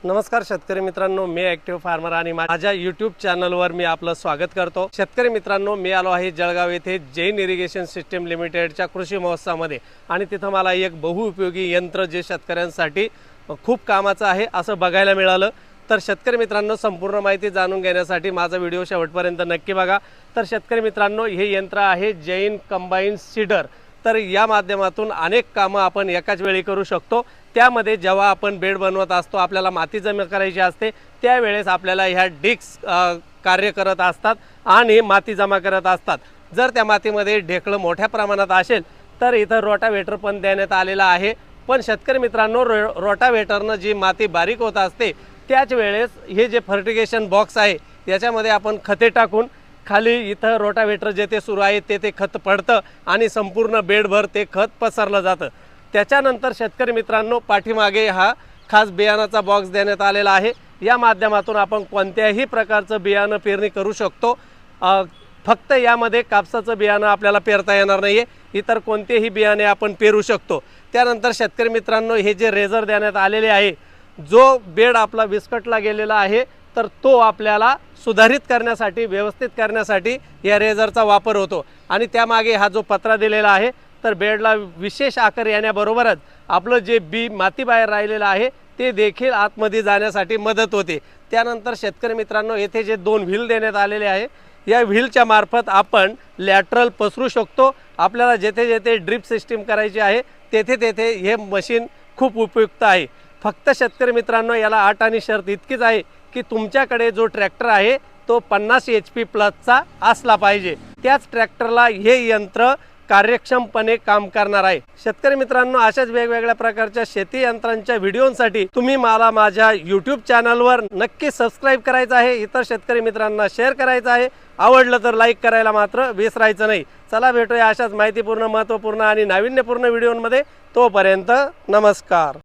नमस्कार शेतकरी मित्रांनो, मी ॲक्टिव्ह फार्मर आणि माझ्या यूट्यूब चॅनलवर मी आपलं स्वागत करतो। शेतकरी मित्रांनो, मी आलो आहे जळगाव येथे जैन इरिगेशन सिस्टम लिमिटेडच्या कृषी महोत्सवामध्ये आणि तिथं मला एक बहुउपयोगी यंत्र जे शेतकऱ्यांसाठी खूप कामाचं आहे असं बघायला मिळालं। तर शेतकरी मित्रांनो, संपूर्ण माहिती जाणून घेण्यासाठी माझा व्हिडिओ शेवटपर्यंत नक्की बघा। तर शेतकरी मित्रांनो, हे यंत्र आहे जैन कंबाईन सीडर। तर या माध्यमातून अनेक कामं आपण एकाच वेळी करू शकतो। त्यामध्ये जेव्हा आपण बेड बनवत असतो, आपल्याला माती जमा करायची असते, त्यावेळेस आपल्याला ह्या डिस्क कार्य करत असतात आणि माती जमा करत असतात। जर त्या मातीमध्ये ढेकळं मोठ्या प्रमाणात असेल तर इथं रोटावेटर पण देण्यात आलेला आहे। पण शेतकरी मित्रांनो, रोटावेटरनं जी माती बारीक होत असते त्याच वेळेस हे जे फर्टिगेशन बॉक्स आहे याच्यामध्ये आपण खते टाकून खाली इथं रोटावेटर जेथे सुरू आहे तेथे खत पडतं आणि संपूर्ण बेडभर ते खत पसरलं जातं। त्याच्यानंतर शेतकरी मित्रांनो, पाठीमागे हा खास बियाणाचा बॉक्स देण्यात आलेला आहे। या माध्यमातून आपण कोणत्याही प्रकारचं बियाणं पेरणी करू शकतो। फक्त यामध्ये कापसाचं बियाणं आपल्याला पेरता येणार नाहीये, इतर कोणतेही बियाणे आपण पेरू शकतो। त्यानंतर शेतकरी मित्रांनो, हे जे रेझर देण्यात आलेले आहे, जो बेड आपला विस्कटला गेलेला आहे तर तो आपल्याला सुधारित करण्यासाठी, व्यवस्थित करण्यासाठी या रेझरचा वापर होतो। आणि त्यामागे हा जो पत्रा दिलेला आहे तर बेडला विशेष आकार येण्याबरोबरच आपलं जे बी माती बाहेर राहिलेलं आहे ते देखील आतमध्ये जाण्यासाठी मदत होते। त्यानंतर शेतकरी मित्रांनो, येथे जे दोन व्हील देण्यात आलेले आहे, या व्हीलच्या मार्फत आपण लॅटरल पसरू शकतो। आपल्याला जेथे जेथे ड्रिप सिस्टीम करायची आहे तेथे तेथे हे मशीन खूप उपयुक्त आहे। फक्त शेतकरी मित्रांनो, याला अट आणि शर्त इतकीच आहे की तुमच्याकडे जो ट्रॅक्टर आहे तो 50 HP प्लसचा असला पाहिजे, त्याच ट्रॅक्टरला हे यंत्र कार्यक्षमपणे काम करणार आहे। शेतकरी मित्रांनो, अशाच वेगवेगळ्या प्रकारच्या शेती यंत्रांच्या व्हिडिओसाठी तुम्ही मला माझ्या यूट्यूब चॅनलवर नक्की सबस्क्राईब करायचं आहे, इतर शेतकरी मित्रांना शेअर करायचं आहे, आवडलं तर लाईक करायला मात्र विसरायचं नाही। चला भेटूया अशाच माहितीपूर्ण, महत्त्वपूर्ण आणि नाविन्यपूर्ण व्हिडिओमध्ये। तोपर्यंत नमस्कार।